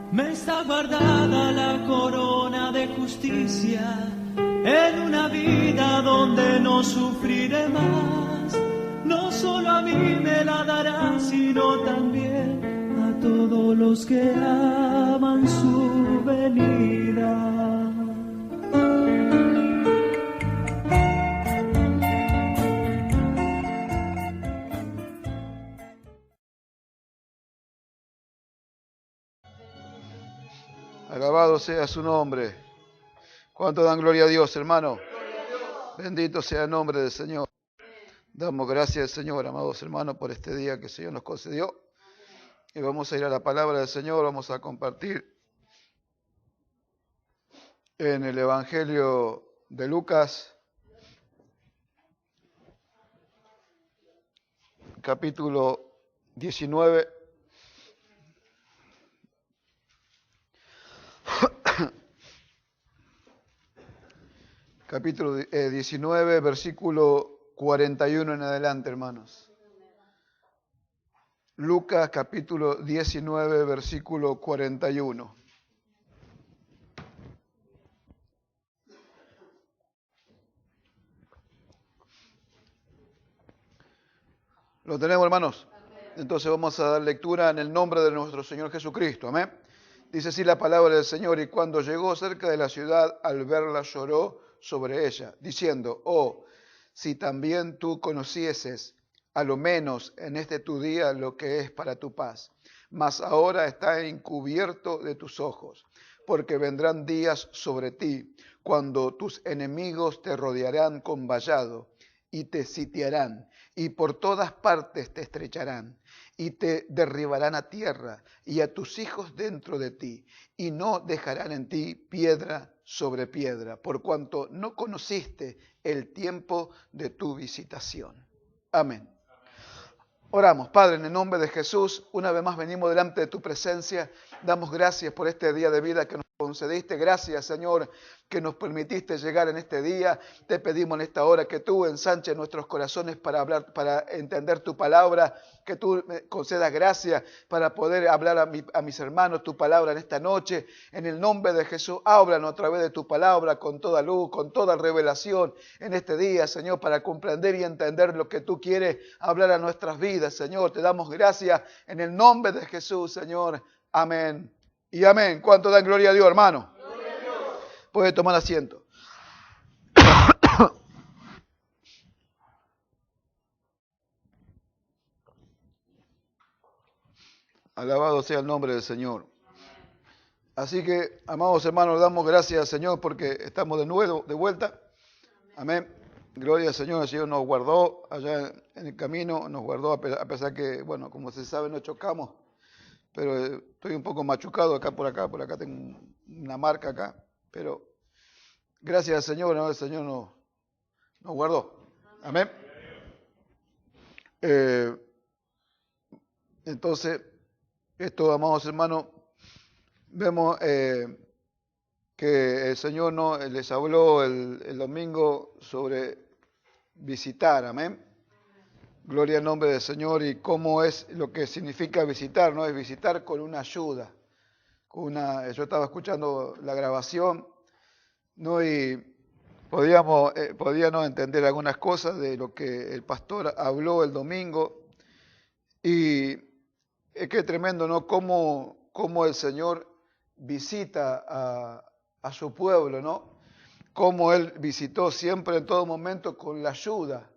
Me está guardada la corona de justicia en una vida donde no sufriré más. No solo a mí me la dará, sino también a todos los que aman su venida. Alabado sea su nombre. ¿Cuánto dan gloria a Dios, hermano? Bendito sea el nombre del Señor. Damos gracias al Señor, amados hermanos, por este día que el Señor nos concedió. Y vamos a ir a la palabra del Señor, vamos a compartir en el Evangelio de Lucas, capítulo 19. Capítulo 19, versículo 41 en adelante, hermanos. Lucas, capítulo 19, versículo 41. ¿Lo tenemos, hermanos? Entonces vamos a dar lectura en el nombre de nuestro Señor Jesucristo. Amén. Dice así la palabra del Señor: y cuando llegó cerca de la ciudad, al verla lloró sobre ella, diciendo: oh, si también tú conocieses, a lo menos en este tu día, lo que es para tu paz. Mas ahora está encubierto de tus ojos, porque vendrán días sobre ti, cuando tus enemigos te rodearán con vallado, y te sitiarán, y por todas partes te estrecharán, y te derribarán a tierra, y a tus hijos dentro de ti, y no dejarán en ti piedra sobre piedra, por cuanto no conociste el tiempo de tu visitación. Amén. Oramos. Padre, en el nombre de Jesús, una vez más venimos delante de tu presencia. Damos gracias por este día de vida que nos concediste. Gracias, Señor, que nos permitiste llegar en este día. Te pedimos en esta hora que tú ensanches nuestros corazones para hablar, para entender tu palabra, que tú me concedas gracia para poder hablar a mis hermanos tu palabra en esta noche. En el nombre de Jesús, háblanos a través de tu palabra con toda luz, con toda revelación en este día, Señor, para comprender y entender lo que tú quieres hablar a nuestras vidas, Señor. Te damos gracias en el nombre de Jesús, Señor. Amén y amén. ¿Cuánto dan gloria a Dios, hermano? Gloria a Dios. Puede tomar asiento. Alabado sea el nombre del Señor. Así que, amados hermanos, damos gracias al Señor porque estamos de nuevo, de vuelta. Amén. Gloria al Señor. El Señor nos guardó allá en el camino, nos guardó a pesar que, bueno, como se sabe, no chocamos. Pero estoy un poco machucado acá, por acá tengo una marca acá. Pero gracias al Señor, ¿no? El Señor nos guardó. Amén. Entonces, esto, amados hermanos, vemos que el Señor les habló el domingo sobre visitar, amén. Gloria al nombre del Señor. Y cómo es lo que significa visitar, ¿no? Es visitar con una ayuda. Yo estaba escuchando la grabación, ¿no? Y podíamos entender algunas cosas de lo que el pastor habló el domingo. Y es que es tremendo, ¿no? Cómo el Señor visita a su pueblo, ¿no? Cómo Él visitó siempre, en todo momento, con la ayuda.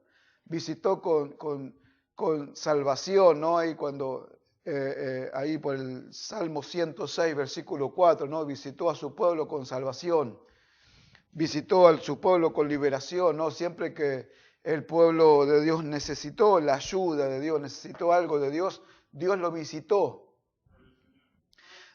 Visitó con salvación, ¿no? Ahí ahí por el Salmo 106, versículo 4, ¿no? Visitó a su pueblo con salvación. Visitó a su pueblo con liberación, ¿no? Siempre que el pueblo de Dios necesitó la ayuda de Dios, necesitó algo de Dios, Dios lo visitó.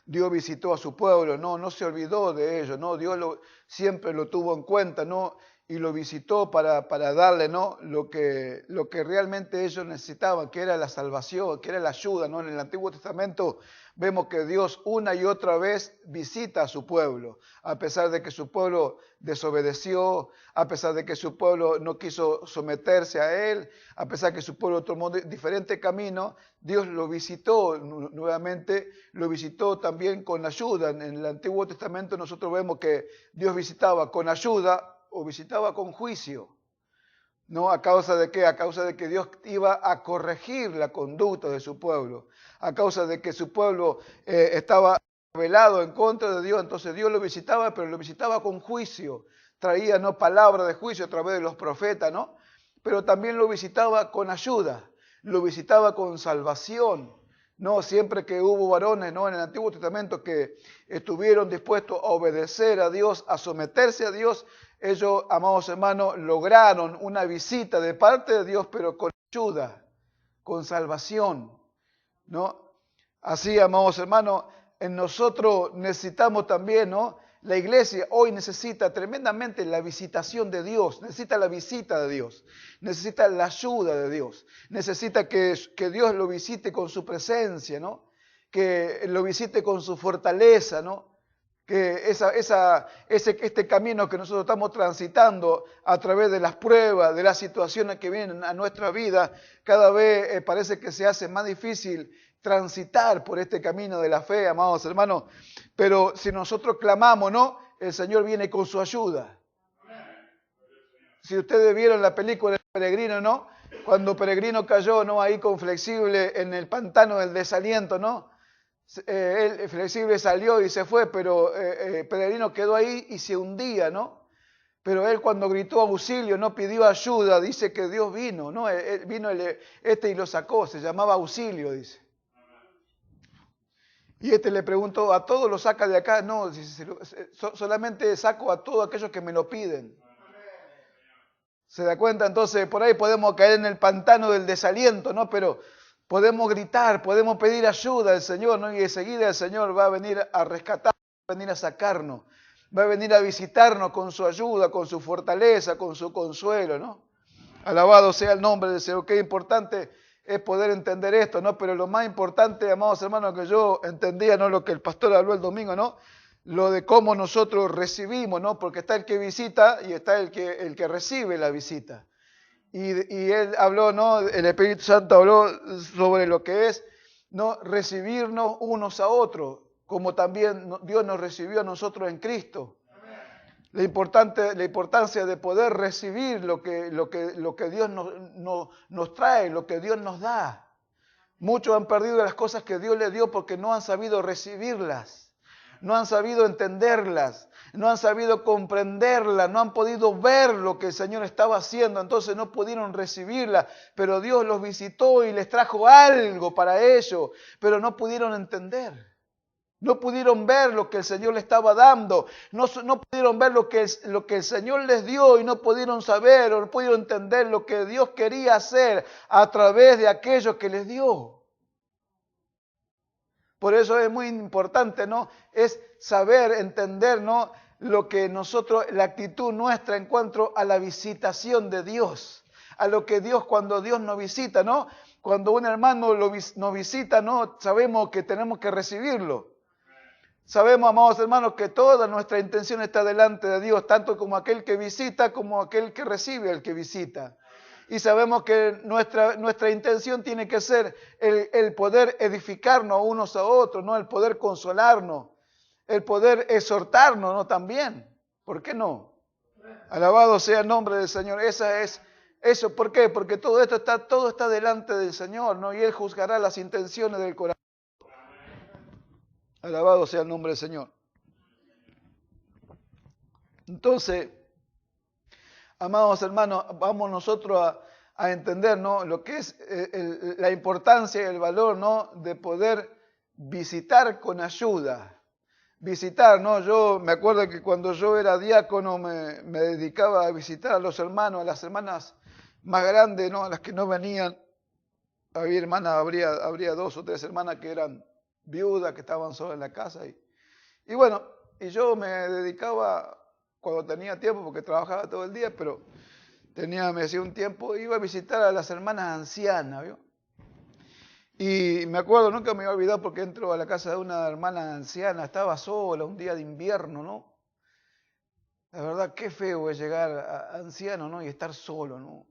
Dios visitó a su pueblo, no se olvidó de ellos, ¿no? Dios siempre lo tuvo en cuenta, ¿no? y lo visitó para darle, ¿no?, lo que realmente ellos necesitaban, que era la salvación, que era la ayuda, ¿no? En el Antiguo Testamento vemos que Dios una y otra vez visita a su pueblo, a pesar de que su pueblo desobedeció, a pesar de que su pueblo no quiso someterse a Él, a pesar de que su pueblo tomó diferentes caminos, Dios lo visitó nuevamente, lo visitó también con ayuda. En el Antiguo Testamento nosotros vemos que Dios visitaba con ayuda o visitaba con juicio. ¿No? ¿A causa de qué? A causa de que Dios iba a corregir la conducta de su pueblo, a causa de que su pueblo estaba rebelado en contra de Dios, entonces Dios lo visitaba, pero lo visitaba con juicio, traía, ¿no?, palabra de juicio a través de los profetas, ¿no? Pero también lo visitaba con ayuda, lo visitaba con salvación, ¿no? Siempre que hubo varones, ¿no?, en el Antiguo Testamento que estuvieron dispuestos a obedecer a Dios, a someterse a Dios, ellos, amados hermanos, lograron una visita de parte de Dios, pero con ayuda, con salvación, ¿no? Así, amados hermanos, en nosotros necesitamos también, ¿no? La iglesia hoy necesita tremendamente la visitación de Dios, necesita la visita de Dios, necesita la ayuda de Dios, necesita que Dios lo visite con su presencia, ¿no? Que lo visite con su fortaleza, ¿no? Que este camino que nosotros estamos transitando a través de las pruebas, de las situaciones que vienen a nuestra vida, cada vez parece que se hace más difícil transitar por este camino de la fe, amados hermanos. Pero si nosotros clamamos, ¿no?, el Señor viene con su ayuda. Si ustedes vieron la película del Peregrino, ¿no?, cuando Peregrino cayó, ¿no?, ahí con Flexible en el pantano del desaliento, ¿no?, el Flexible salió y se fue, pero Peregrino quedó ahí y se hundía, ¿no? Pero él cuando gritó auxilio, no pidió ayuda, dice que Dios vino, ¿no? Vino y lo sacó, se llamaba Auxilio, dice. Y le preguntó, ¿a todos lo saca de acá? No, dice, solamente saco a todos aquellos que me lo piden. ¿Se da cuenta? Entonces por ahí podemos caer en el pantano del desaliento, ¿no? Pero podemos gritar, podemos pedir ayuda al Señor, ¿no? Y enseguida el Señor va a venir a rescatarnos, va a venir a sacarnos, va a venir a visitarnos con su ayuda, con su fortaleza, con su consuelo, ¿no? Alabado sea el nombre del Señor. Qué importante es poder entender esto, ¿no? Pero lo más importante, amados hermanos, que yo entendía, ¿no?, lo que el pastor habló el domingo, ¿no?, lo de cómo nosotros recibimos, ¿no? Porque está el que visita y está el que recibe la visita. Y él habló, ¿no?, el Espíritu Santo habló sobre lo que es, ¿no?, recibirnos unos a otros, como también Dios nos recibió a nosotros en Cristo. La importancia de poder recibir lo que Dios nos trae, lo que Dios nos da. Muchos han perdido las cosas que Dios les dio porque no han sabido recibirlas, no han sabido entenderlas, no han sabido comprenderlas, no han podido ver lo que el Señor estaba haciendo, entonces no pudieron recibirla, pero Dios los visitó y les trajo algo para ellos, pero no pudieron entender. No pudieron ver lo que el Señor les estaba dando, no pudieron ver lo que el Señor les dio y no pudieron saber o no pudieron entender lo que Dios quería hacer a través de aquello que les dio. Por eso es muy importante, ¿no?, es saber, entender, ¿no?, lo que nosotros, la actitud nuestra en cuanto a la visitación de Dios, a lo que Dios, cuando Dios nos visita, ¿no?, cuando un hermano nos visita, ¿no?, sabemos que tenemos que recibirlo. Sabemos, amados hermanos, que toda nuestra intención está delante de Dios, tanto como aquel que visita como aquel que recibe al que visita. Y sabemos que nuestra intención tiene que ser el poder edificarnos unos a otros, ¿no?, el poder consolarnos, el poder exhortarnos, ¿no?, también. ¿Por qué no? Alabado sea el nombre del Señor. Eso, ¿por qué? Porque todo está delante del Señor, ¿no?, y Él juzgará las intenciones del corazón. Alabado sea el nombre del Señor. Entonces, amados hermanos, vamos nosotros a entender, ¿no?, lo que es la importancia y el valor, ¿no?, de poder visitar con ayuda. Visitar, ¿no? Yo me acuerdo que cuando yo era diácono me dedicaba a visitar a los hermanos, a las hermanas más grandes, ¿no?, a las que no venían. Había hermanas, habría 2 o 3 hermanas que eran viudas, que estaban solas en la casa. Y bueno, y yo me dedicaba cuando tenía tiempo, porque trabajaba todo el día, pero me hacía un tiempo, iba a visitar a las hermanas ancianas, ¿vio? Y me acuerdo, nunca me voy a olvidar porque entro a la casa de una hermana anciana, estaba sola, un día de invierno, ¿no? La verdad, qué feo es llegar a anciano, ¿no? Y estar solo, ¿no?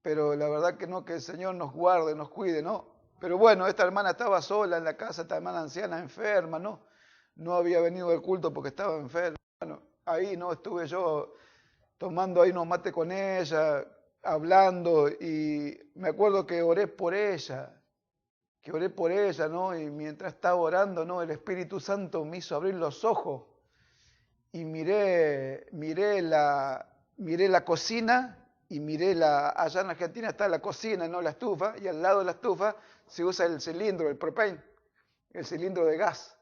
Pero la verdad que no, que el Señor nos guarde, nos cuide, ¿no? Pero bueno, esta hermana estaba sola en la casa, esta hermana anciana enferma, ¿no? No había venido al culto porque estaba enferma. Bueno, ahí, ¿no? Estuve yo tomando ahí unos mates con ella, hablando, y me acuerdo que oré por ella, ¿no? Y mientras estaba orando, ¿no? El Espíritu Santo me hizo abrir los ojos y miré la cocina y allá en Argentina está la cocina, ¿no? La estufa, y al lado de la estufa se usa el cilindro, el propane, el cilindro de gas.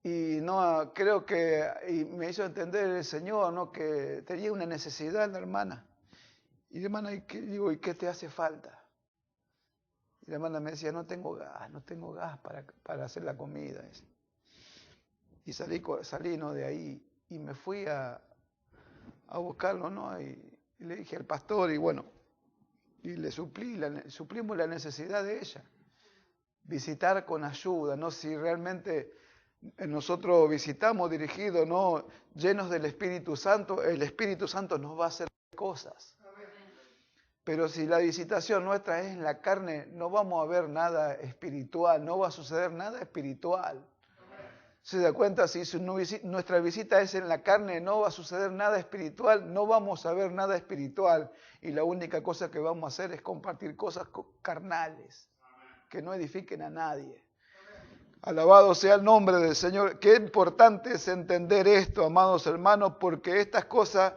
Y no, creo que y me hizo entender el Señor, ¿no? Que tenía una necesidad la hermana. Y la hermana, ¿y qué te hace falta? Y la hermana me decía, no tengo gas para hacer la comida. Y salí, ¿no? De ahí y me fui a buscarlo, ¿no? Y le dije al pastor, y bueno, y le suplimos la necesidad de ella. Visitar con ayuda, ¿no? Si realmente nosotros visitamos dirigidos, ¿no? Llenos del Espíritu Santo, el Espíritu Santo nos va a hacer cosas. Pero si la visitación nuestra es en la carne, no vamos a ver nada espiritual, no va a suceder nada espiritual. ¿Se da cuenta? Si nuestra visita es en la carne, no va a suceder nada espiritual, no vamos a ver nada espiritual. Y la única cosa que vamos a hacer es compartir cosas carnales, que no edifiquen a nadie. Alabado sea el nombre del Señor. Qué importante es entender esto, amados hermanos, porque estas cosas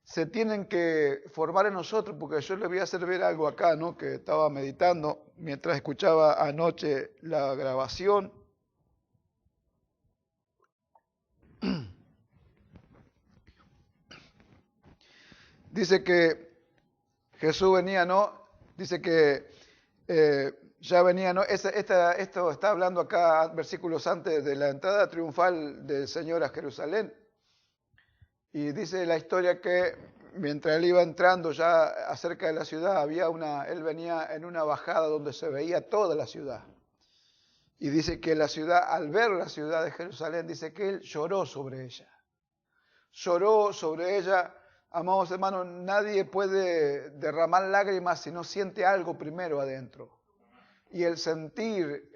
se tienen que formar en nosotros, porque yo les voy a hacer ver algo acá, ¿no? Que estaba meditando mientras escuchaba anoche la grabación. Dice que Jesús venía, ¿no? Dice que ya venía, ¿no? Esto está hablando acá versículos antes de la entrada triunfal del Señor a Jerusalén. Y dice la historia que mientras él iba entrando ya acerca de la ciudad, él venía en una bajada donde se veía toda la ciudad. Y dice que la ciudad, al ver la ciudad de Jerusalén, dice que él lloró sobre ella. Lloró sobre ella. Amados hermanos, nadie puede derramar lágrimas si no siente algo primero adentro. Y el sentir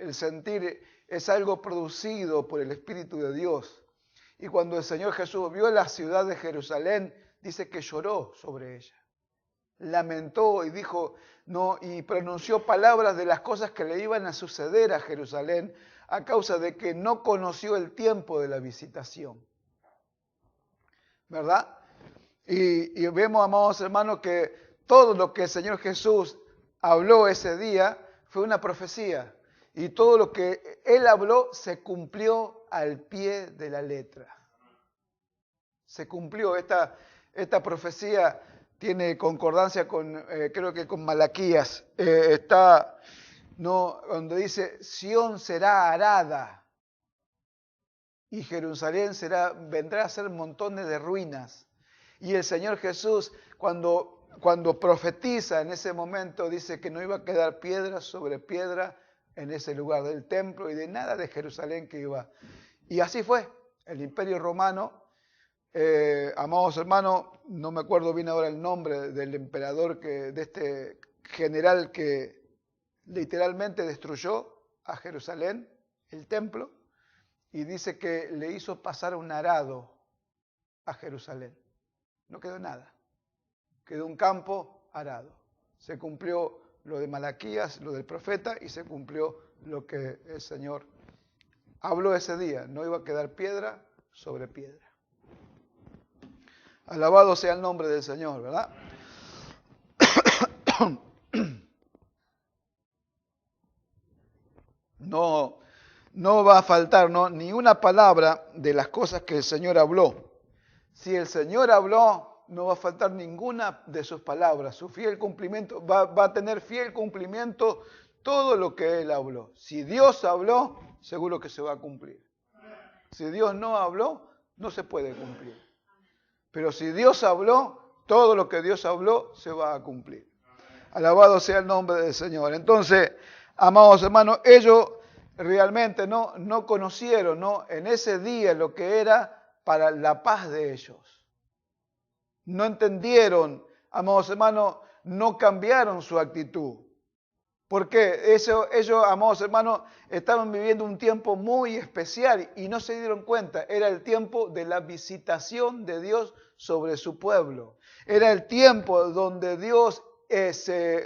es algo producido por el Espíritu de Dios. Y cuando el Señor Jesús vio la ciudad de Jerusalén, dice que lloró sobre ella. Lamentó y dijo, no, y pronunció palabras de las cosas que le iban a suceder a Jerusalén a causa de que no conoció el tiempo de la visitación. ¿Verdad? Y vemos, amados hermanos, que todo lo que el Señor Jesús habló ese día fue una profecía. Y todo lo que Él habló se cumplió al pie de la letra. Se cumplió. Esta profecía tiene concordancia con, creo que con Malaquías. Está, ¿no? Donde dice, Sión será arada y Jerusalén vendrá a ser montones de ruinas. Y el Señor Jesús, cuando profetiza en ese momento, dice que no iba a quedar piedra sobre piedra en ese lugar del templo y de nada de Jerusalén que iba. Y así fue. El Imperio Romano, amados hermanos, no me acuerdo bien ahora el nombre del emperador, de este general que literalmente destruyó a Jerusalén, el templo, y dice que le hizo pasar un arado a Jerusalén. No quedó nada. Quedó un campo arado. Se cumplió lo de Malaquías, lo del profeta, y se cumplió lo que el Señor habló ese día. No iba a quedar piedra sobre piedra. Alabado sea el nombre del Señor, ¿verdad? No va a faltar, ¿no? Ni una palabra de las cosas que el Señor habló. Si el Señor habló, no va a faltar ninguna de sus palabras. Su fiel cumplimiento, va a tener fiel cumplimiento todo lo que Él habló. Si Dios habló, seguro que se va a cumplir. Si Dios no habló, no se puede cumplir. Pero si Dios habló, todo lo que Dios habló se va a cumplir. Alabado sea el nombre del Señor. Entonces, amados hermanos, ellos realmente no conocieron, ¿no?, en ese día lo que era para la paz de ellos. No entendieron, amados hermanos, no cambiaron su actitud. Porque ellos, amados hermanos, estaban viviendo un tiempo muy especial y no se dieron cuenta. Era el tiempo de la visitación de Dios sobre su pueblo. Era el tiempo donde Dios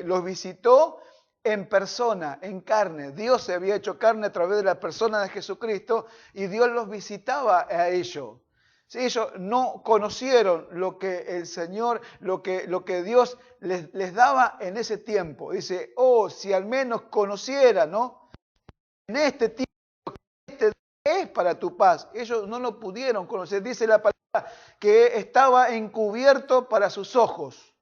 los visitó en persona, en carne. Dios se había hecho carne a través de la persona de Jesucristo y Dios los visitaba a ellos. Si ellos no conocieron lo que el Señor, lo que Dios les daba en ese tiempo. Dice, si al menos conociera, ¿no?, en este tiempo, este es para tu paz. Ellos no lo pudieron conocer. Dice la palabra que estaba encubierto para sus ojos.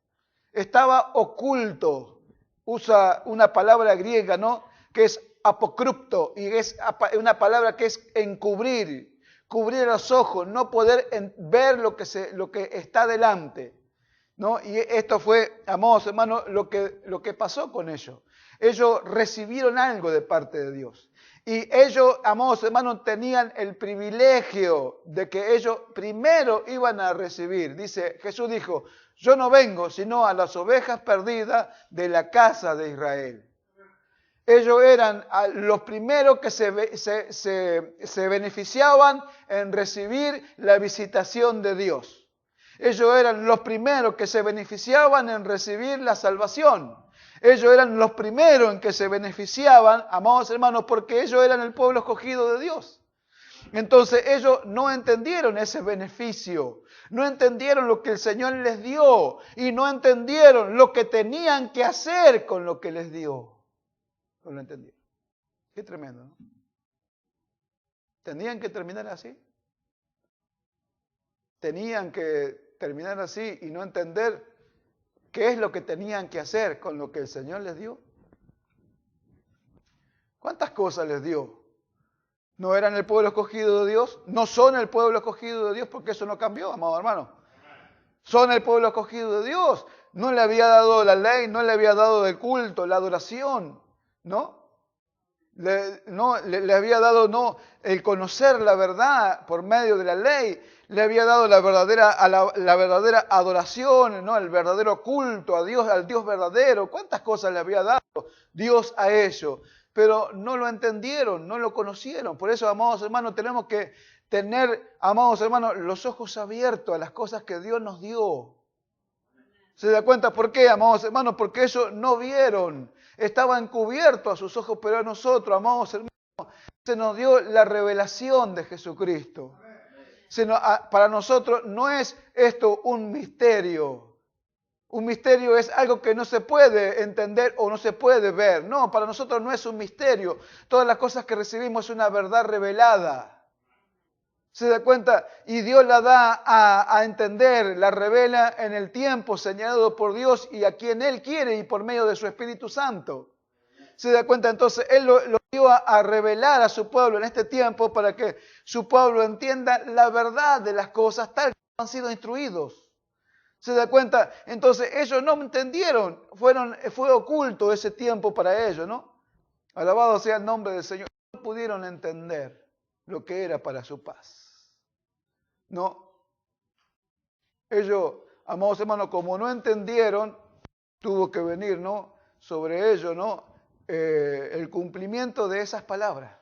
Estaba oculto. Usa una palabra griega, ¿no?, que es apocripto, y es una palabra que es encubrir. Cubrir los ojos, no poder ver lo que está delante, ¿no? Y esto fue, amados hermanos, lo que pasó con ellos. Ellos recibieron algo de parte de Dios. Y ellos, amados hermanos, tenían el privilegio de que ellos primero iban a recibir. Dice, Jesús dijo, yo no vengo sino a las ovejas perdidas de la casa de Israel. Ellos eran los primeros que se beneficiaban en recibir la visitación de Dios. Ellos eran los primeros que se beneficiaban en recibir la salvación. Ellos eran los primeros en que se beneficiaban, amados hermanos, porque ellos eran el pueblo escogido de Dios. Entonces ellos no entendieron ese beneficio, no entendieron lo que el Señor les dio y no entendieron lo que tenían que hacer con lo que les dio. No lo entendieron. Qué tremendo, ¿no? ¿Tenían que terminar así? ¿Tenían que terminar así y no entender qué es lo que tenían que hacer con lo que el Señor les dio? ¿Cuántas cosas les dio? ¿No eran el pueblo escogido de Dios? ¿No son el pueblo escogido de Dios? Porque eso no cambió, amado hermano. Son el pueblo escogido de Dios. No le había dado la ley, no le había dado el culto, la adoración. ¿No? Le había dado el conocer la verdad por medio de la ley, le había dado la verdadera adoración, ¿no?, el verdadero culto a Dios, al Dios verdadero. ¿Cuántas cosas le había dado Dios a ellos? Pero no lo entendieron, no lo conocieron. Por eso, amados hermanos, tenemos que tener, amados hermanos, los ojos abiertos a las cosas que Dios nos dio. ¿Se da cuenta por qué, amados hermanos? Porque ellos no vieron. Estaban cubiertos a sus ojos, pero a nosotros, amados hermanos, se nos dio la revelación de Jesucristo. Para nosotros no es esto un misterio. Un misterio es algo que no se puede entender o no se puede ver. No, para nosotros no es un misterio. Todas las cosas que recibimos es una verdad revelada. ¿Se da cuenta? Y Dios la da a entender, la revela en el tiempo señalado por Dios y a quien Él quiere y por medio de su Espíritu Santo. ¿Se da cuenta? Entonces Él lo dio a revelar a su pueblo en este tiempo para que su pueblo entienda la verdad de las cosas tal como han sido instruidos. ¿Se da cuenta? Entonces ellos no entendieron, fue oculto ese tiempo para ellos, ¿no? Alabado sea el nombre del Señor. No pudieron entender lo que era para su paz. No, ellos, amados hermanos, como no entendieron, tuvo que venir, ¿no?, sobre ellos, ¿no?, el cumplimiento de esas palabras.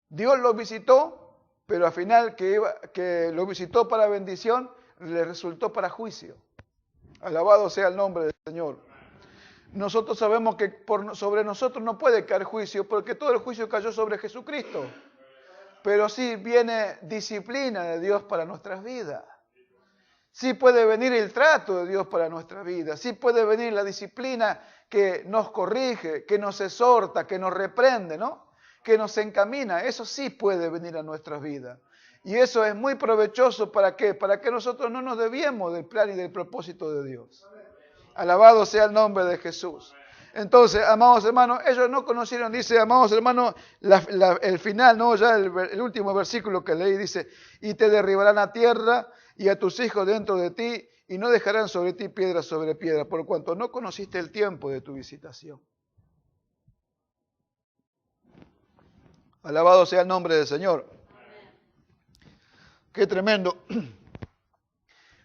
Dios los visitó, pero al final que los visitó para bendición, le resultó para juicio. Alabado sea el nombre del Señor. Nosotros sabemos que sobre nosotros no puede caer juicio, porque todo el juicio cayó sobre Jesucristo. Pero sí viene disciplina de Dios para nuestras vidas. Sí puede venir el trato de Dios para nuestras vidas. Sí puede venir la disciplina que nos corrige, que nos exhorta, que nos reprende, ¿no?, que nos encamina. Eso sí puede venir a nuestras vidas. Y eso es muy provechoso, ¿para qué? Para que nosotros no nos desviemos del plan y del propósito de Dios. Alabado sea el nombre de Jesús. Entonces, amados hermanos, ellos no conocieron, dice, amados hermanos, el final, ¿no? Ya el último versículo que leí dice, y te derribarán a tierra y a tus hijos dentro de ti, y no dejarán sobre ti piedra sobre piedra, por cuanto no conociste el tiempo de tu visitación. Alabado sea el nombre del Señor. Qué tremendo.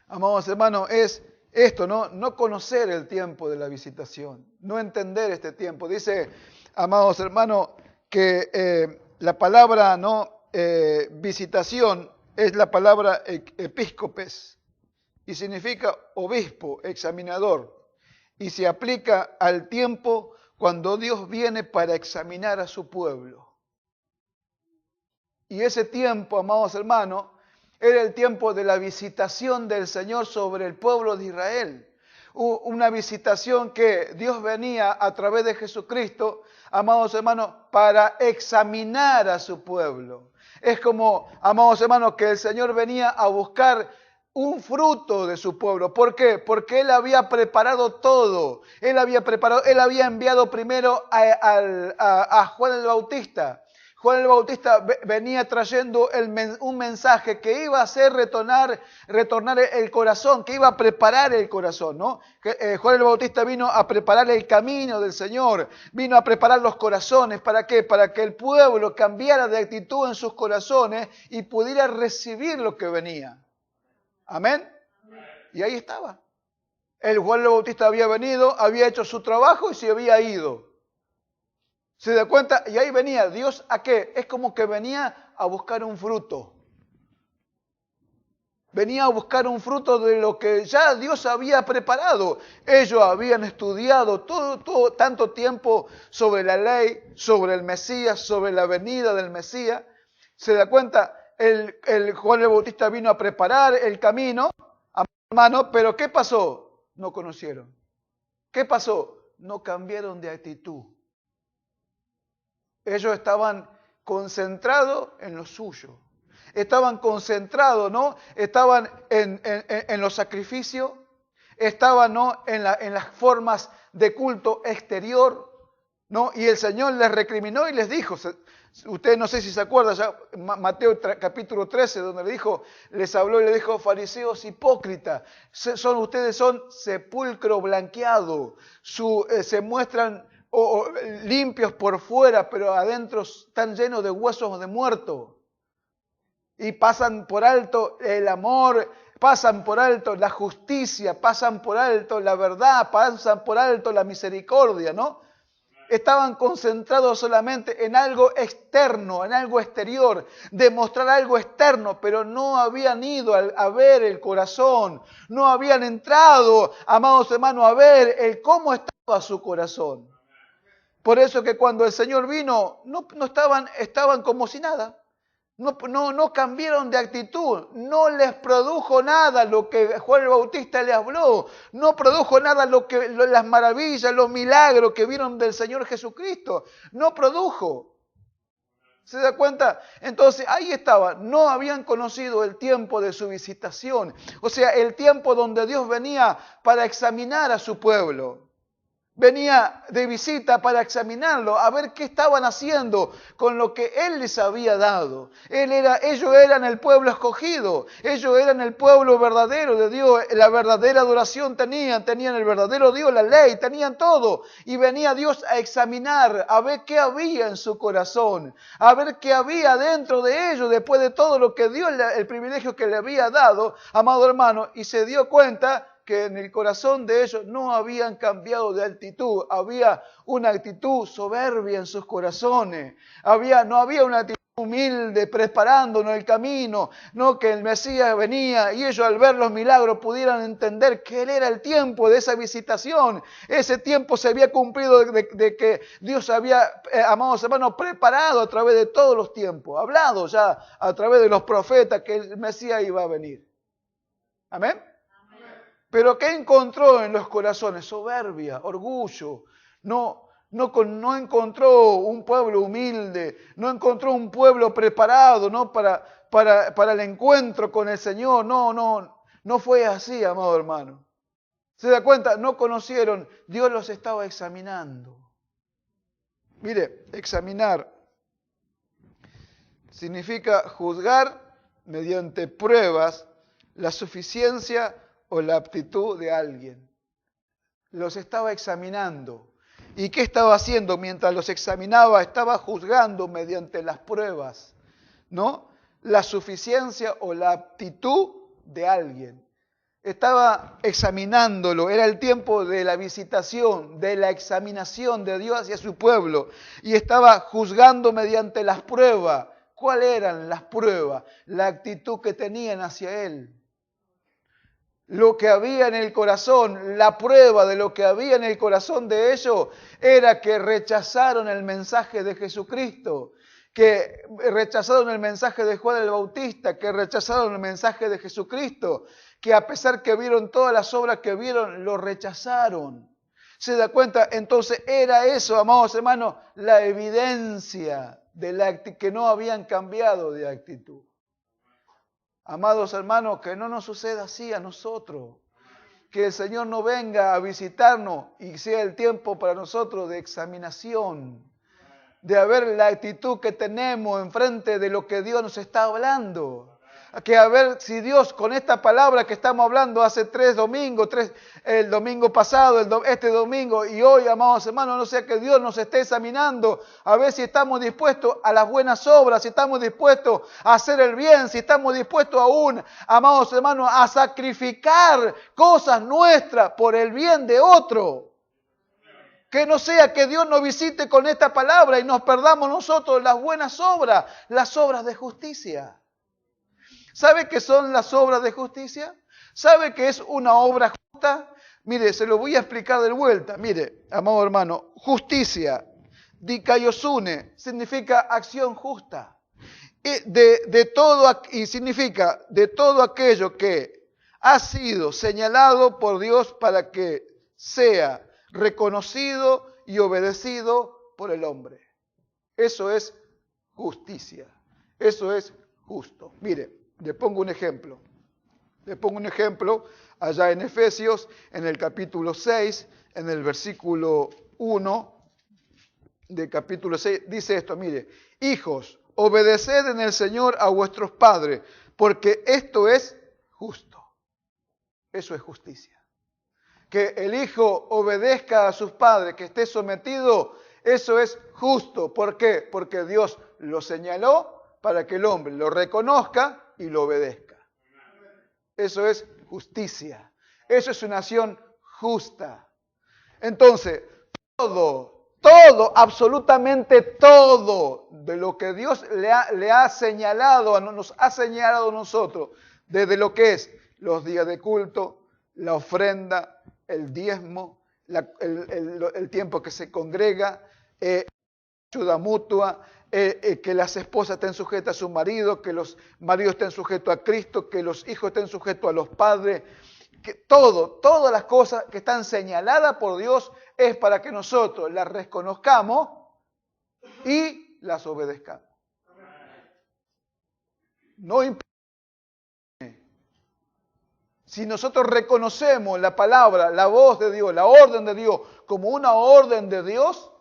Amados hermanos, es esto, ¿no? No conocer el tiempo de la visitación, no entender este tiempo. Dice, amados hermanos, que la palabra, ¿no? Visitación es la palabra episcopes y significa obispo, examinador, y se aplica al tiempo cuando Dios viene para examinar a su pueblo. Y ese tiempo, amados hermanos, era el tiempo de la visitación del Señor sobre el pueblo de Israel. Una visitación que Dios venía a través de Jesucristo, amados hermanos, para examinar a su pueblo. Es como, amados hermanos, que el Señor venía a buscar un fruto de su pueblo. ¿Por qué? Porque Él había preparado todo. Él había enviado primero a Juan el Bautista. Juan el Bautista venía trayendo un mensaje que iba a hacer retornar el corazón, que iba a preparar el corazón, ¿no? Juan el Bautista vino a preparar el camino del Señor, vino a preparar los corazones. ¿Para qué? Para que el pueblo cambiara de actitud en sus corazones y pudiera recibir lo que venía. ¿Amén? Y ahí estaba. El Juan el Bautista había venido, había hecho su trabajo y se había ido. ¿Se da cuenta? Y ahí venía Dios, ¿a qué? Es como que venía a buscar un fruto. Venía a buscar un fruto de lo que ya Dios había preparado. Ellos habían estudiado todo tanto tiempo sobre la ley, sobre el Mesías, sobre la venida del Mesías. ¿Se da cuenta? El Juan el Bautista vino a preparar el camino, hermano, pero ¿qué pasó? No conocieron. ¿Qué pasó? No cambiaron de actitud. Ellos estaban concentrados en lo suyo. Estaban concentrados, ¿no? Estaban en los sacrificios, estaban, ¿no? en las formas de culto exterior, ¿no? Y el Señor les recriminó y les dijo, usted no sé si se acuerda, ya Mateo capítulo 13, donde les habló y le dijo, fariseos hipócritas, ustedes son sepulcro blanqueado, se muestran limpios por fuera, pero adentro están llenos de huesos de muerto. Y pasan por alto el amor, pasan por alto la justicia, pasan por alto la verdad, pasan por alto la misericordia, ¿no? Estaban concentrados solamente en algo externo, en algo exterior, demostrar algo externo, pero no habían ido a ver el corazón, no habían entrado, amados hermanos, a ver cómo estaba su corazón. Por eso que cuando el Señor vino, no estaban como si nada. No cambiaron de actitud, no les produjo nada lo que Juan el Bautista les habló, no produjo nada las maravillas, los milagros que vieron del Señor Jesucristo, no produjo. ¿Se da cuenta? Entonces ahí estaba, no habían conocido el tiempo de su visitación, o sea, el tiempo donde Dios venía para examinar a su pueblo. Venía de visita para examinarlo, a ver qué estaban haciendo con lo que Él les había dado. Ellos eran el pueblo escogido, ellos eran el pueblo verdadero de Dios, la verdadera adoración tenían el verdadero Dios, la ley, tenían todo. Y venía Dios a examinar, a ver qué había en su corazón, a ver qué había dentro de ellos, después de todo lo que Dios, el privilegio que le había dado, amado hermano, y se dio cuenta que en el corazón de ellos no habían cambiado de actitud, había una actitud soberbia en sus corazones, no había una actitud humilde preparándonos el camino, no que el Mesías venía y ellos al ver los milagros pudieran entender que Él era el tiempo de esa visitación, ese tiempo se había cumplido de que Dios había, amados hermanos, preparado a través de todos los tiempos, hablado ya a través de los profetas que el Mesías iba a venir. Amén. Pero ¿qué encontró en los corazones? Soberbia, orgullo. No encontró un pueblo humilde, no encontró un pueblo preparado, ¿no? para el encuentro con el Señor. No fue así, amado hermano. ¿Se da cuenta? No conocieron, Dios los estaba examinando. Mire, examinar significa juzgar mediante pruebas la suficiencia o la aptitud de alguien. Los estaba examinando. ¿Y qué estaba haciendo mientras los examinaba? Estaba juzgando mediante las pruebas, ¿no? La suficiencia o la aptitud de alguien. Estaba examinándolo, era el tiempo de la visitación, de la examinación de Dios hacia su pueblo. Y estaba juzgando mediante las pruebas. ¿Cuáles eran las pruebas? La actitud que tenían hacia Él. Lo que había en el corazón, la prueba de lo que había en el corazón de ellos era que rechazaron el mensaje de Jesucristo, que rechazaron el mensaje de Juan el Bautista, que rechazaron el mensaje de Jesucristo, que a pesar que vieron todas las obras que vieron, lo rechazaron. ¿Se da cuenta? Entonces era eso, amados hermanos, la evidencia de que no habían cambiado de actitud. Amados hermanos, que no nos suceda así a nosotros. Que el Señor no venga a visitarnos y sea el tiempo para nosotros de examinación, de ver la actitud que tenemos enfrente de lo que Dios nos está hablando. Que a ver si Dios con esta palabra que estamos hablando hace 3 domingos, el domingo pasado, este domingo y hoy, amados hermanos, no sea que Dios nos esté examinando a ver si estamos dispuestos a las buenas obras, si estamos dispuestos a hacer el bien, si estamos dispuestos aún, amados hermanos, a sacrificar cosas nuestras por el bien de otro. Que no sea que Dios nos visite con esta palabra y nos perdamos nosotros las buenas obras, las obras de justicia. ¿Sabe qué son las obras de justicia? ¿Sabe qué es una obra justa? Mire, se lo voy a explicar de vuelta. Mire, amado hermano, justicia, dikaiosune, significa acción justa. Y significa de todo aquello que ha sido señalado por Dios para que sea reconocido y obedecido por el hombre. Eso es justicia. Eso es justo. Mire. Le pongo un ejemplo. Allá en Efesios, en el capítulo 6, en el versículo 1 del capítulo 6, dice esto, mire, hijos, obedeced en el Señor a vuestros padres, porque esto es justo. Eso es justicia. Que el hijo obedezca a sus padres, que esté sometido, eso es justo. ¿Por qué? Porque Dios lo señaló para que el hombre lo reconozca y lo obedezca. Eso es justicia. Eso es una acción justa. Entonces, absolutamente todo de lo que Dios le ha señalado, nos ha señalado a nosotros, desde lo que es los días de culto, la ofrenda, el diezmo, el tiempo que se congrega, ayuda mutua, que las esposas estén sujetas a su marido, que los maridos estén sujetos a Cristo, que los hijos estén sujetos a los padres, que todas las cosas que están señaladas por Dios es para que nosotros las reconozcamos y las obedezcamos. No importa. Si nosotros reconocemos la palabra, la voz de Dios, la orden de Dios como una orden de Dios,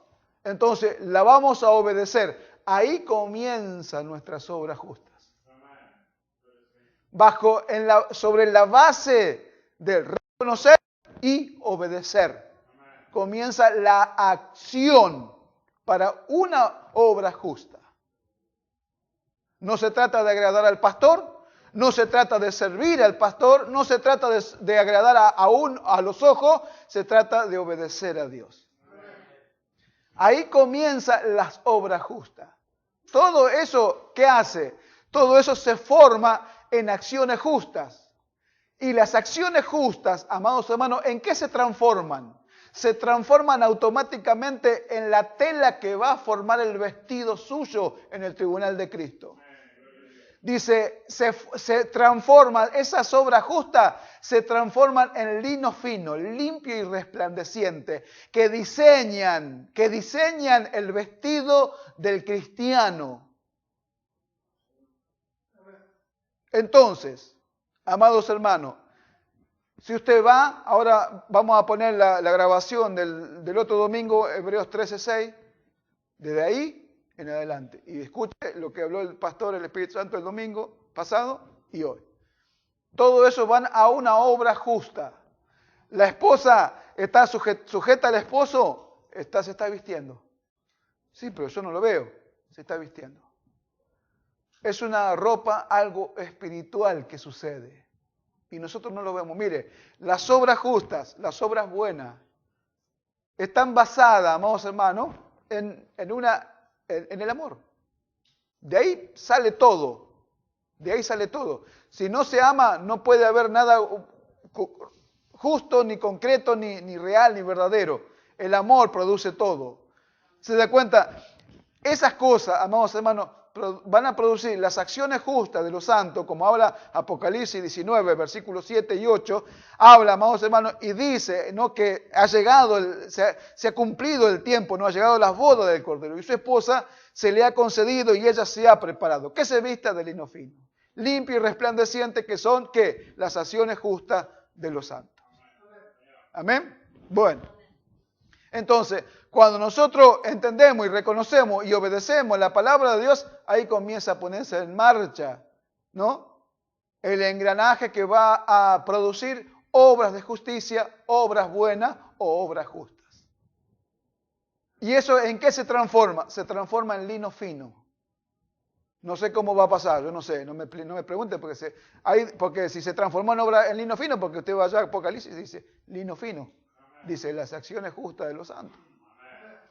entonces la vamos a obedecer. Ahí comienzan nuestras obras justas. Sobre la base de reconocer y obedecer. Comienza la acción para una obra justa. No se trata de agradar al pastor, no se trata de servir al pastor, no se trata de agradar a los ojos, se trata de obedecer a Dios. Ahí comienzan las obras justas. Todo eso, ¿qué hace? Todo eso se forma en acciones justas. Y las acciones justas, amados hermanos, ¿en qué se transforman? Se transforman automáticamente en la tela que va a formar el vestido suyo en el tribunal de Cristo. Dice, se transforman, esas obras justas se transforman en lino fino, limpio y resplandeciente, que diseñan el vestido del cristiano. Entonces, amados hermanos, Si usted va, ahora vamos a poner la grabación del otro domingo, Hebreos 13:6, desde ahí en adelante. Y escuche lo que habló el pastor, el Espíritu Santo el domingo pasado y hoy. Todo eso van a una obra justa. La esposa está sujeta al esposo, se está vistiendo. Sí, pero yo no lo veo, se está vistiendo. Es una ropa, algo espiritual que sucede. Y nosotros no lo vemos. Mire, las obras justas, las obras buenas, están basadas, amados hermanos, en el amor. De ahí sale todo. De ahí sale todo. Si no se ama, no puede haber nada justo, ni concreto, ni real, ni verdadero. El amor produce todo. ¿Se da cuenta? Esas cosas, amados hermanos, van a producir las acciones justas de los santos, como habla Apocalipsis 19, versículos 7 y 8, habla, amados hermanos, y dice, ¿no?, que ha llegado, se ha cumplido el tiempo, no ha llegado las bodas del Cordero, y su esposa se le ha concedido y ella se ha preparado. Que se vista de lino fino, limpio y resplandeciente, que son, ¿qué? Las acciones justas de los santos. Amén. Bueno, entonces, cuando nosotros entendemos y reconocemos y obedecemos la palabra de Dios, ahí comienza a ponerse en marcha, ¿no?, el engranaje que va a producir obras de justicia, obras buenas o obras justas. ¿Y eso en qué se transforma? Se transforma en lino fino. No sé cómo va a pasar, yo no sé, no me pregunte, porque si se transformó en lino fino, porque usted va allá a Apocalipsis y dice, lino fino, dice las acciones justas de los santos.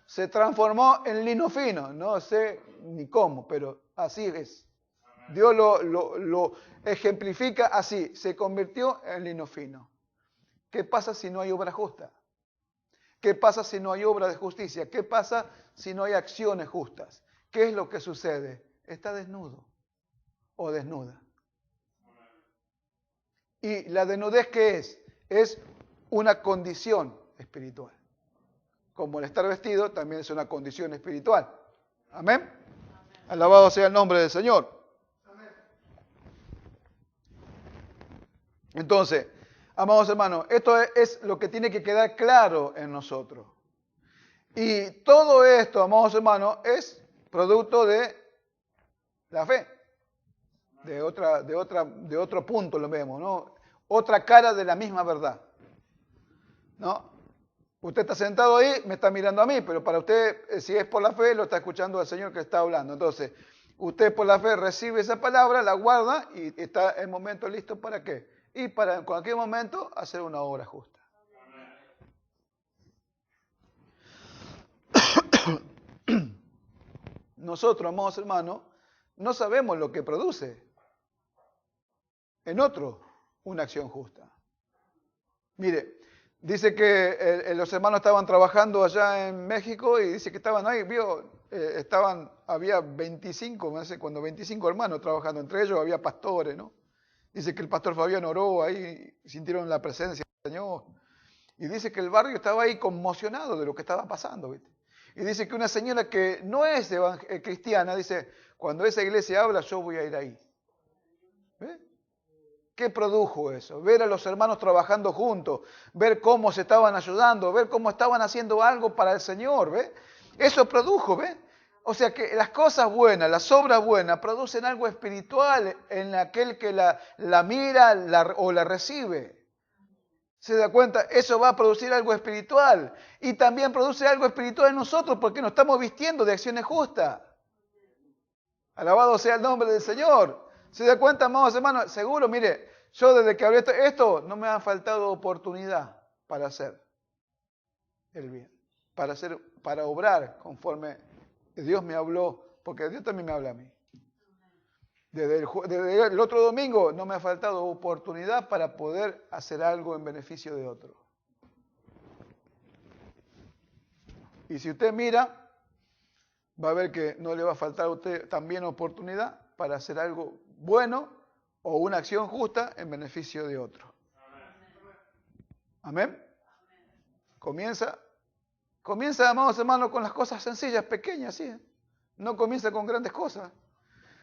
Se transformó en lino fino, no sé ni cómo, pero así es. Dios lo ejemplifica así, se convirtió en lino fino. ¿Qué pasa si no hay obra justa? ¿Qué pasa si no hay obra de justicia? ¿Qué pasa si no hay acciones justas? ¿Qué es lo que sucede? Está desnudo o desnuda. ¿Y la desnudez qué es? Es una condición espiritual. Como el estar vestido también es una condición espiritual. Amén. Alabado sea el nombre del Señor. Entonces, amados hermanos, esto es lo que tiene que quedar claro en nosotros. Y todo esto, amados hermanos, es producto de la fe. De otro punto lo vemos, ¿no? Otra cara de la misma verdad, ¿no? Usted está sentado ahí, me está mirando a mí, pero para usted, si es por la fe, lo está escuchando al Señor que está hablando. Entonces, usted por la fe recibe esa palabra, la guarda y está el momento listo ¿para qué? Y para en cualquier momento hacer una obra justa. Nosotros, amados hermanos, no sabemos lo que produce en otro una acción justa. Mire, dice que los hermanos estaban trabajando allá en México y dice que estaban ahí, había 25, me hace cuando 25 hermanos trabajando, entre ellos había pastores, ¿no? Dice que el pastor Fabián oró ahí, sintieron la presencia del Señor. Y dice que el barrio estaba ahí conmocionado de lo que estaba pasando, ¿viste? Y dice que una señora que no es cristiana, dice, cuando esa iglesia habla, yo voy a ir ahí. ¿Ve? ¿Qué produjo eso? Ver a los hermanos trabajando juntos, ver cómo se estaban ayudando, ver cómo estaban haciendo algo para el Señor, ¿ve? Eso produjo, ¿ve? O sea que las cosas buenas, las obras buenas, producen algo espiritual en aquel que la mira o la recibe. ¿Se da cuenta? Eso va a producir algo espiritual. Y también produce algo espiritual en nosotros porque nos estamos vistiendo de acciones justas. Alabado sea el nombre del Señor. ¿Se da cuenta, amados hermanos? Seguro, mire, yo desde que hablé esto no me ha faltado oportunidad para hacer el bien. Para obrar conforme Dios me habló, porque Dios también me habla a mí. Desde el otro domingo no me ha faltado oportunidad para poder hacer algo en beneficio de otro. Y si usted mira, va a ver que no le va a faltar a usted también oportunidad para hacer algo bueno o una acción justa en beneficio de otro. Amén. Comienza, amados hermanos, con las cosas sencillas, pequeñas, ¿sí? No comienza con grandes cosas.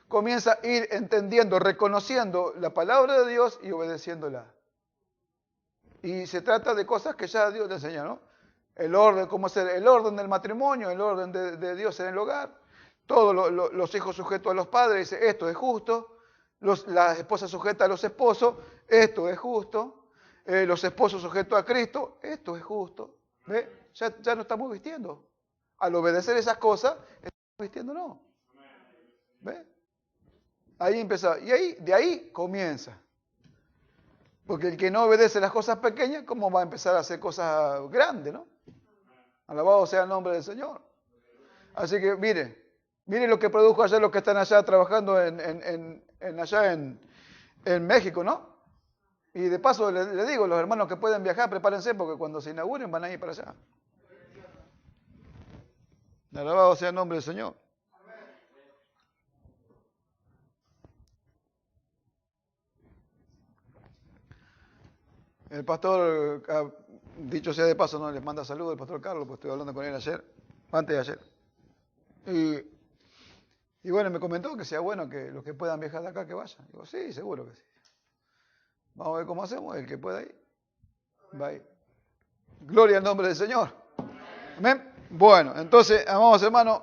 Comienza a ir entendiendo, reconociendo la palabra de Dios y obedeciéndola. Y se trata de cosas que ya Dios te enseña, ¿no? El orden, cómo hacer el orden del matrimonio, el orden de Dios en el hogar. Todos los hijos sujetos a los padres, dice, esto es justo. Las esposas sujetas a los esposos, esto es justo. Los esposos sujetos a Cristo, esto es justo. ¿Ve? Ya no estamos vistiendo. Al obedecer esas cosas, estamos vistiendo no. ¿Ve? Ahí empezó. Y de ahí comienza. Porque el que no obedece las cosas pequeñas, ¿cómo va a empezar a hacer cosas grandes, no? Alabado sea el nombre del Señor. Así que mire lo que produjo ayer los que están allá trabajando allá en México, ¿no? Y de paso le digo, los hermanos que pueden viajar, prepárense porque cuando se inauguren van a ir para allá. Alabado sea el nombre del Señor. El pastor, dicho sea de paso, no les manda saludos el pastor Carlos, pues estoy hablando con él antes de ayer. Y bueno, me comentó que sea bueno que los que puedan viajar de acá que vayan. Digo, sí, seguro que sí. Vamos a ver cómo hacemos, el que pueda ir, va a ir. Gloria al nombre del Señor. Amén. Bueno, entonces, amados hermanos,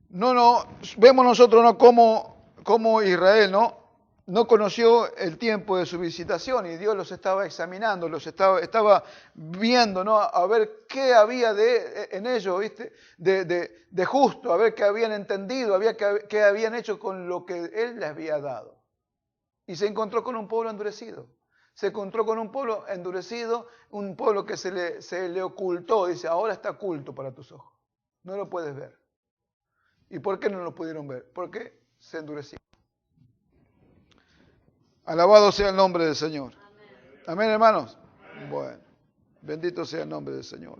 vemos nosotros ¿no? cómo Israel no conoció el tiempo de su visitación y Dios los estaba examinando, los estaba viendo, ¿no? A ver qué había en ellos, ¿viste? De justo, a ver qué habían entendido, qué habían hecho con lo que Él les había dado. Y se encontró con un pueblo endurecido. Se encontró con un pueblo endurecido, un pueblo que se le ocultó. Dice, ahora está oculto para tus ojos. No lo puedes ver. ¿Y por qué no lo pudieron ver? Porque se endureció. Alabado sea el nombre del Señor. Amén, ¿amén, hermanos? Bueno, bendito sea el nombre del Señor.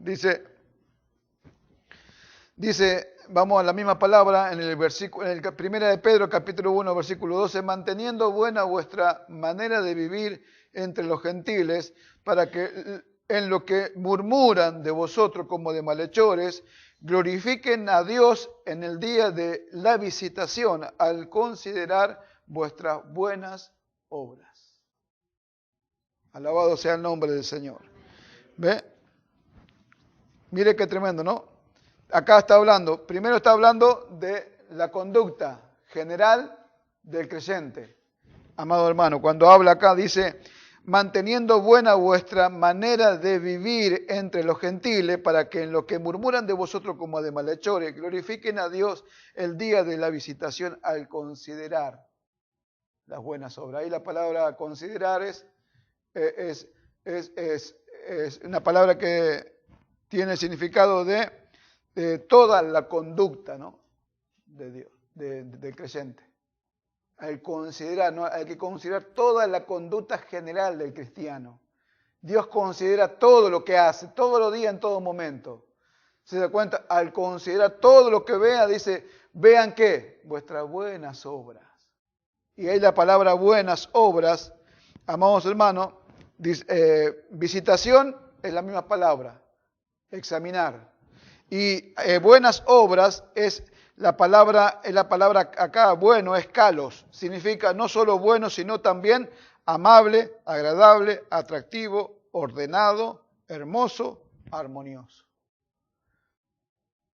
Dice, vamos a la misma palabra en el versículo, en el 1 de Pedro, capítulo 1, versículo 12, manteniendo buena vuestra manera de vivir entre los gentiles, para que en lo que murmuran de vosotros como de malhechores, glorifiquen a Dios en el día de la visitación, al considerar vuestras buenas obras. Alabado sea el nombre del Señor. ¿Ve? Mire qué tremendo, ¿no? Acá primero está hablando de la conducta general del creyente. Amado hermano, cuando habla acá dice, manteniendo buena vuestra manera de vivir entre los gentiles, para que en lo que murmuran de vosotros como de malhechores, glorifiquen a Dios el día de la visitación al considerar las buenas obras. Ahí la palabra considerar es una palabra que tiene el significado de toda la conducta, ¿no? De Dios, del creyente. Hay que considerar toda la conducta general del cristiano. Dios considera todo lo que hace, todos los días, en todo momento. ¿Se da cuenta? Al considerar todo lo que vea, dice, vean ¿qué? Vuestras buenas obras. Y ahí la palabra buenas obras, amados hermanos, visitación es la misma palabra, examinar. Y buenas obras es la palabra acá, bueno, es kalos, significa no solo bueno, sino también amable, agradable, atractivo, ordenado, hermoso, armonioso.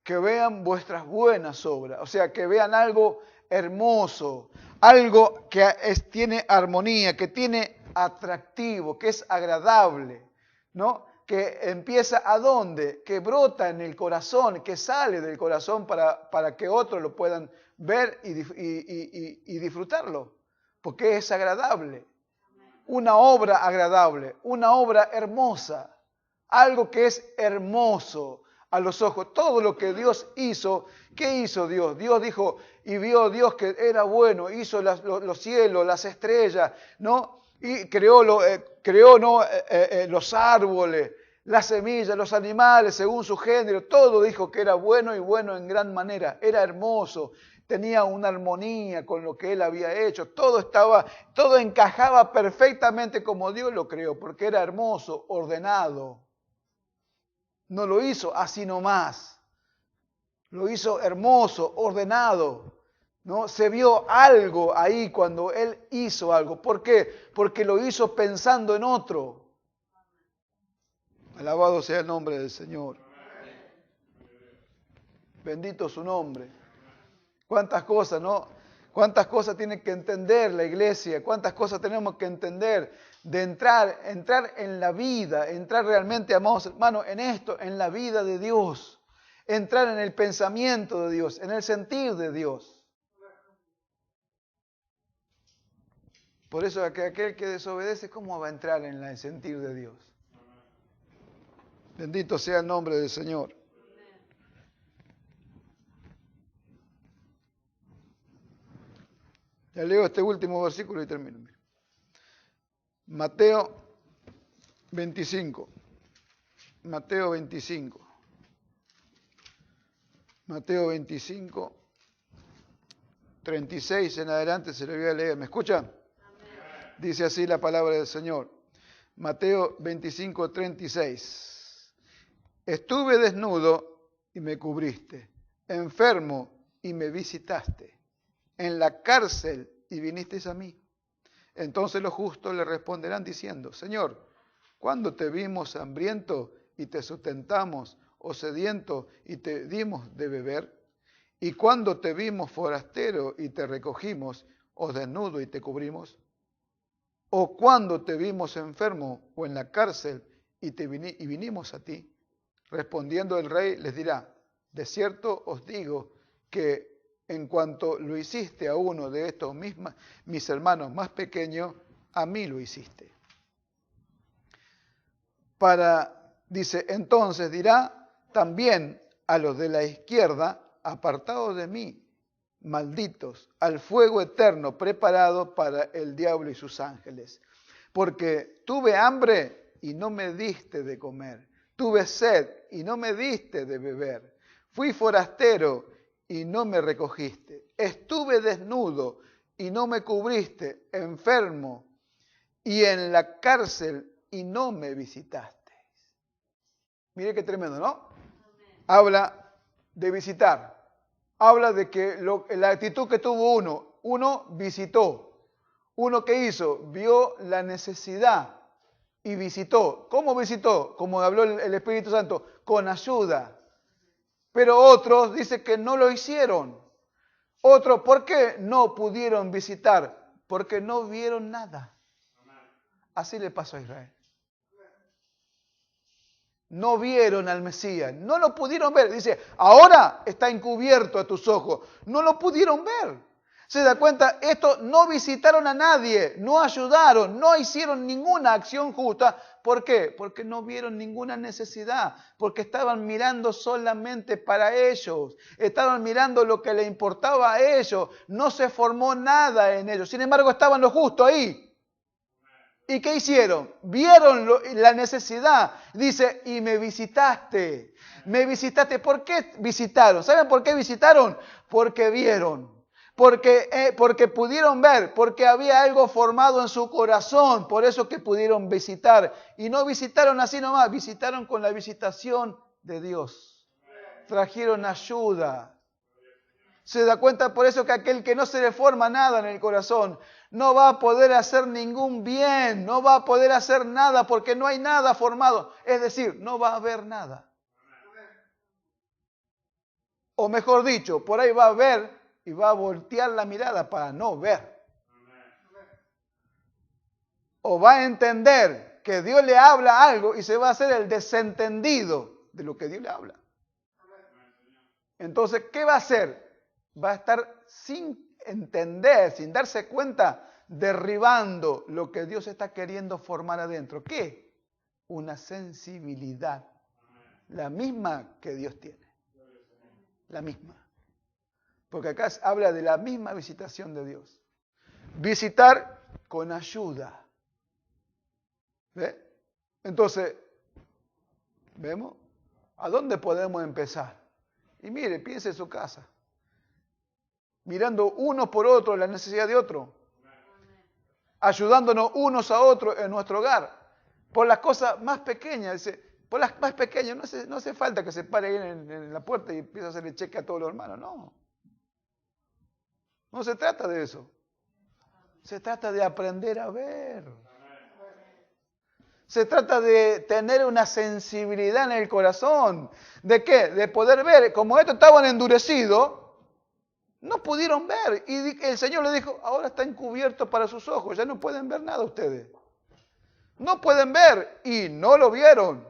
Que vean vuestras buenas obras, o sea, que vean algo hermoso, algo que tiene armonía, que tiene atractivo, que es agradable, ¿no? Que empieza ¿a dónde? Que brota en el corazón, que sale del corazón para que otros lo puedan ver y disfrutarlo, porque es agradable. Una obra agradable, una obra hermosa, algo que es hermoso a los ojos. Todo lo que Dios hizo, ¿qué hizo Dios? Dios dijo, y vio Dios que era bueno, hizo los cielos, las estrellas, ¿no? Y creó los árboles, las semillas, los animales, según su género, todo dijo que era bueno y bueno en gran manera, era hermoso, tenía una armonía con lo que Él había hecho, todo encajaba perfectamente como Dios lo creó, porque era hermoso, ordenado. No lo hizo así nomás, lo hizo hermoso, ordenado. ¿No? Se vio algo ahí cuando Él hizo algo. ¿Por qué? Porque lo hizo pensando en otro. Alabado sea el nombre del Señor. Bendito su nombre. Cuántas cosas, ¿no? Cuántas cosas tiene que entender la iglesia, cuántas cosas tenemos que entender de entrar en la vida, entrar realmente, amados hermanos, en esto, en la vida de Dios, entrar en el pensamiento de Dios, en el sentir de Dios. Por eso aquel que desobedece, ¿cómo va a entrar en el sentir de Dios? Bendito sea el nombre del Señor. Ya leo este último versículo y termino. Mateo 25. Mateo 25. Mateo 25. 36 en adelante se lo voy a leer. ¿Me escuchan? Amén. Dice así la palabra del Señor. Mateo 25, 36. Estuve desnudo y me cubriste, enfermo y me visitaste, en la cárcel y vinisteis a mí. Entonces los justos le responderán diciendo, Señor, ¿cuándo te vimos hambriento y te sustentamos, o sediento y te dimos de beber? ¿Y cuándo te vimos forastero y te recogimos, o desnudo y te cubrimos? ¿O cuándo te vimos enfermo o en la cárcel y vinimos a ti? Respondiendo el rey les dirá, de cierto os digo que en cuanto lo hiciste a uno de estos mis hermanos más pequeños, a mí lo hiciste. Dice, entonces dirá también a los de la izquierda, apartados de mí, malditos, al fuego eterno preparado para el diablo y sus ángeles. Porque tuve hambre y no me diste de comer, tuve sed y no me diste de beber, fui forastero y no me recogiste, estuve desnudo y no me cubriste, enfermo y en la cárcel y no me visitaste. Mire qué tremendo, ¿no? Habla de visitar. Habla de que la actitud que tuvo uno visitó. Uno que hizo, vio la necesidad y visitó. ¿Cómo visitó? Como habló el Espíritu Santo, con ayuda. Pero otros dice que no lo hicieron. Otros, ¿por qué no pudieron visitar? Porque no vieron nada. Así le pasó a Israel. No vieron al Mesías, no lo pudieron ver. Dice, ahora está encubierto a tus ojos. No lo pudieron ver. ¿Se da cuenta? Esto no visitaron a nadie, no ayudaron, no hicieron ninguna acción justa. ¿Por qué? Porque no vieron ninguna necesidad, porque estaban mirando solamente para ellos. Estaban mirando lo que le importaba a ellos. No se formó nada en ellos. Sin embargo, estaban los justos ahí. ¿Y qué hicieron? Vieron la necesidad. Dice, y me visitaste. Me visitaste. ¿Por qué visitaron? ¿Saben por qué visitaron? Porque vieron. Porque pudieron ver. Porque había algo formado en su corazón. Por eso que pudieron visitar. Y no visitaron así nomás. Visitaron con la visitación de Dios. Trajeron ayuda. Se da cuenta por eso que aquel que no se le forma nada en el corazón no va a poder hacer ningún bien, no va a poder hacer nada porque no hay nada formado. Es decir, no va a haber nada. O mejor dicho, por ahí va a ver y va a voltear la mirada para no ver. O va a entender que Dios le habla algo y se va a hacer el desentendido de lo que Dios le habla. Entonces, ¿qué va a hacer? Va a estar sin entender, sin darse cuenta, derribando lo que Dios está queriendo formar adentro. ¿Qué? Una sensibilidad, la misma que Dios tiene. La misma. Porque acá habla de la misma visitación de Dios. Visitar con ayuda. ¿Ve? Entonces, ¿vemos? ¿A dónde podemos empezar? Y mire, piense en su casa. Mirando uno por otro la necesidad de otro, ayudándonos unos a otros en nuestro hogar, por las cosas más pequeñas, dice, por las más pequeñas, no hace falta que se pare ahí en la puerta y empiece a hacerle cheque a todos los hermanos, no se trata de eso, se trata de aprender a ver, Se trata de tener una sensibilidad en el corazón. ¿De qué? De poder ver. Como estos estaban endurecidos, no pudieron ver. Y el Señor le dijo, ahora está encubierto para sus ojos, ya no pueden ver nada ustedes. No pueden ver. Y no lo vieron.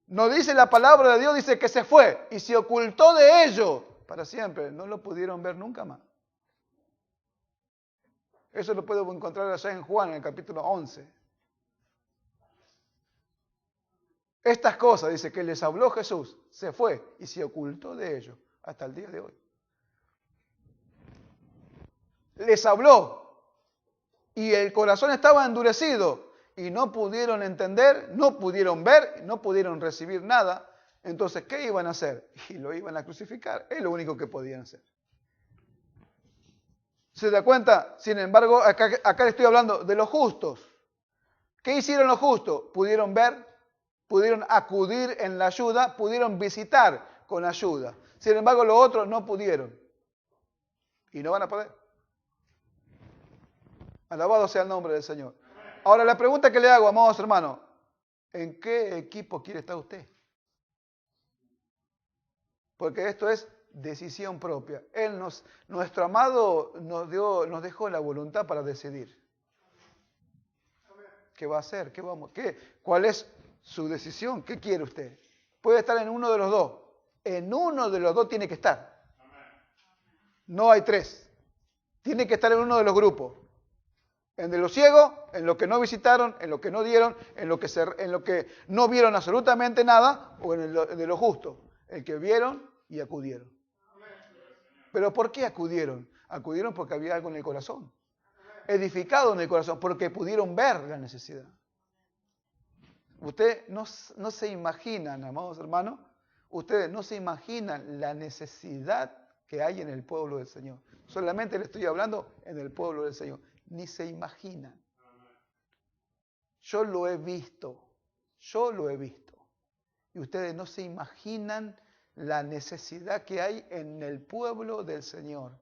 No dice la palabra de Dios, dice que se fue y se ocultó de ellos para siempre. No lo pudieron ver nunca más. Eso lo podemos encontrar allá en Juan, en el capítulo 11. Estas cosas, dice, que les habló Jesús, se fue y se ocultó de ellos hasta el día de hoy. Les habló y el corazón estaba endurecido y no pudieron entender, no pudieron ver, no pudieron recibir nada. Entonces, ¿qué iban a hacer? Y lo iban a crucificar. Es lo único que podían hacer. ¿Se da cuenta? Sin embargo, acá le estoy hablando de los justos. ¿Qué hicieron los justos? Pudieron ver, pudieron acudir en la ayuda, pudieron visitar con ayuda. Sin embargo, los otros no pudieron. Y no van a poder. Alabado sea el nombre del Señor. Ahora, la pregunta que le hago, amados hermanos, ¿en qué equipo quiere estar usted? Porque esto es decisión propia. Nuestro amado nos dejó la voluntad para decidir. ¿Qué va a hacer? ¿Cuál es su decisión? ¿Qué quiere usted? Puede estar en uno de los dos. En uno de los dos tiene que estar. No hay tres. Tiene que estar en uno de los grupos. En de los ciegos, en los que no visitaron, en los que no dieron, en lo que no vieron absolutamente nada, o en el de los justos, el que vieron y acudieron. ¿Pero por qué acudieron? Acudieron porque había algo en el corazón. Edificado en el corazón, porque pudieron ver la necesidad. Ustedes no se imaginan, amados hermanos, ustedes no se imaginan la necesidad que hay en el pueblo del Señor. Solamente le estoy hablando en el pueblo del Señor. Ni se imaginan. Yo lo he visto. Y ustedes no se imaginan la necesidad que hay en el pueblo del Señor.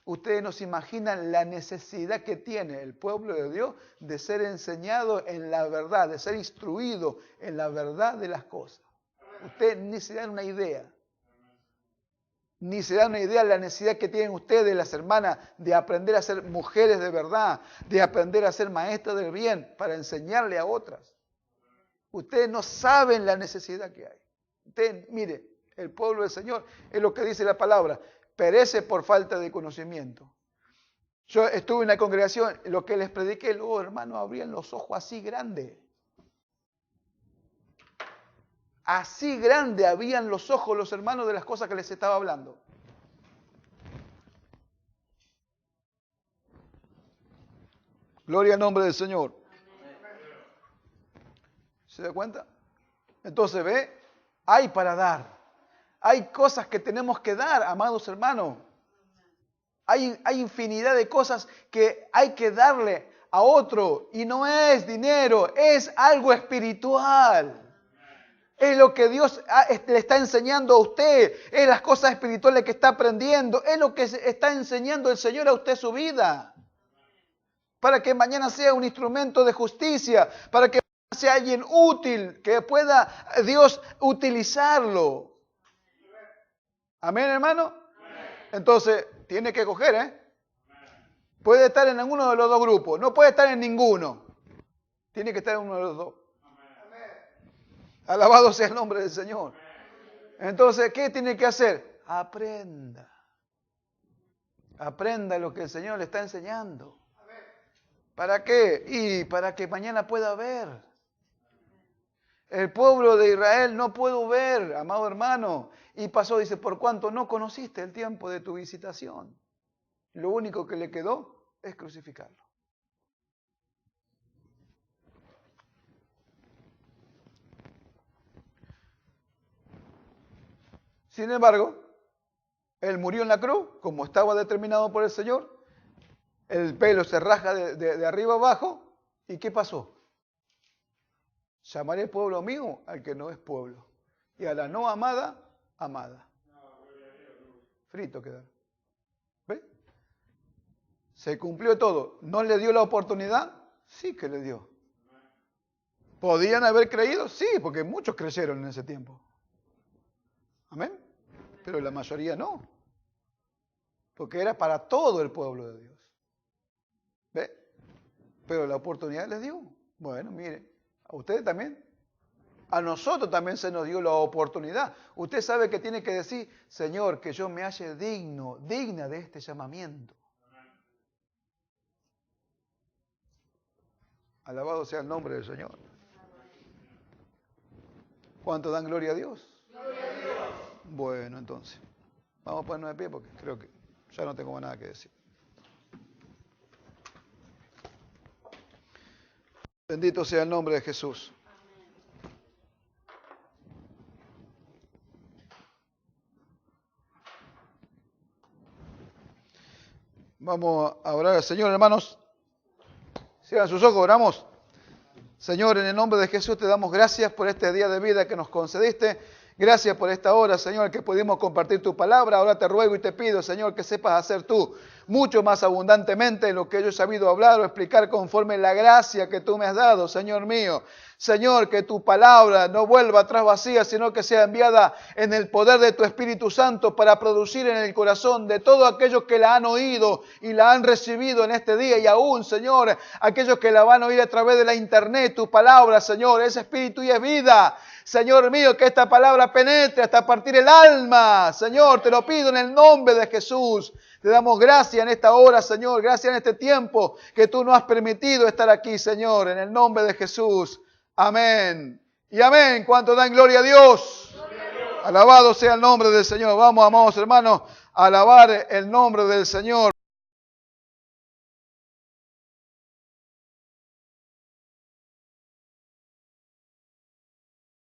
Ustedes no se imaginan la necesidad que tiene el pueblo de Dios de ser enseñado en la verdad, de ser instruido en la verdad de las cosas. Ustedes ni se dan una idea. Ni se dan una idea de la necesidad que tienen ustedes, las hermanas, de aprender a ser mujeres de verdad, de aprender a ser maestras del bien, para enseñarle a otras. Ustedes no saben la necesidad que hay. Ustedes, mire, el pueblo del Señor es lo que dice la palabra, perece por falta de conocimiento. Yo estuve en la congregación, lo que les prediqué, luego hermanos abrían los ojos así grandes. Así grande habían los ojos los hermanos de las cosas que les estaba hablando. Gloria al nombre del Señor. ¿Se da cuenta? Entonces, ve, hay para dar. Hay cosas que tenemos que dar, amados hermanos. Hay infinidad de cosas que hay que darle a otro. Y no es dinero, es algo espiritual. Es lo que Dios le está enseñando a usted. Es las cosas espirituales que está aprendiendo. Es lo que está enseñando el Señor a usted su vida. Para que mañana sea un instrumento de justicia. Para que sea alguien útil. Que pueda Dios utilizarlo. Amén, hermano. Entonces, tiene que coger, Puede estar en alguno de los dos grupos. No puede estar en ninguno. Tiene que estar en uno de los dos. Alabado sea el nombre del Señor. Entonces, ¿qué tiene que hacer? Aprenda. Aprenda lo que el Señor le está enseñando. ¿Para qué? Y para que mañana pueda ver. El pueblo de Israel no pudo ver, amado hermano. Y pasó, dice, por cuanto no conociste el tiempo de tu visitación. Lo único que le quedó es crucificarlo. Sin embargo, Él murió en la cruz, como estaba determinado por el Señor. El pelo se rasga de arriba abajo. ¿Y qué pasó? Llamaré pueblo mío al que no es pueblo. Y a la no amada, amada. Frito quedaron. ¿Ve? Se cumplió todo. ¿No le dio la oportunidad? Sí que le dio. ¿Podían haber creído? Sí, porque muchos creyeron en ese tiempo. Amén. Pero la mayoría no. Porque era para todo el pueblo de Dios. ¿Ve? Pero la oportunidad les dio. Bueno, mire, a ustedes también. A nosotros también se nos dio la oportunidad. Usted sabe que tiene que decir, Señor, que yo me halle digna de este llamamiento. Alabado sea el nombre del Señor. ¿Cuánto dan gloria a Dios? Gloria a Dios. Bueno, entonces, vamos a ponernos de pie porque creo que ya no tengo más nada que decir. Bendito sea el nombre de Jesús. Vamos a orar al Señor, hermanos. Cierran sus ojos, oramos. Señor, en el nombre de Jesús te damos gracias por este día de vida que nos concediste. Gracias por esta hora, Señor, que pudimos compartir tu palabra. Ahora te ruego y te pido, Señor, que sepas hacer tú mucho más abundantemente lo que yo he sabido hablar o explicar conforme la gracia que tú me has dado, Señor mío. Señor, que tu palabra no vuelva atrás vacía, sino que sea enviada en el poder de tu Espíritu Santo para producir en el corazón de todos aquellos que la han oído y la han recibido en este día y aún, Señor, aquellos que la van a oír a través de la internet, tu palabra, Señor, es Espíritu y es vida. Señor mío, que esta palabra penetre hasta partir el alma. Señor, te lo pido en el nombre de Jesús. Te damos gracias en esta hora, Señor. Gracias en este tiempo que tú nos has permitido estar aquí, Señor. En el nombre de Jesús. Amén. Y amén. ¿Cuánto dan gloria a Dios? Gloria a Dios. Alabado sea el nombre del Señor. Vamos, amados hermanos, a alabar el nombre del Señor.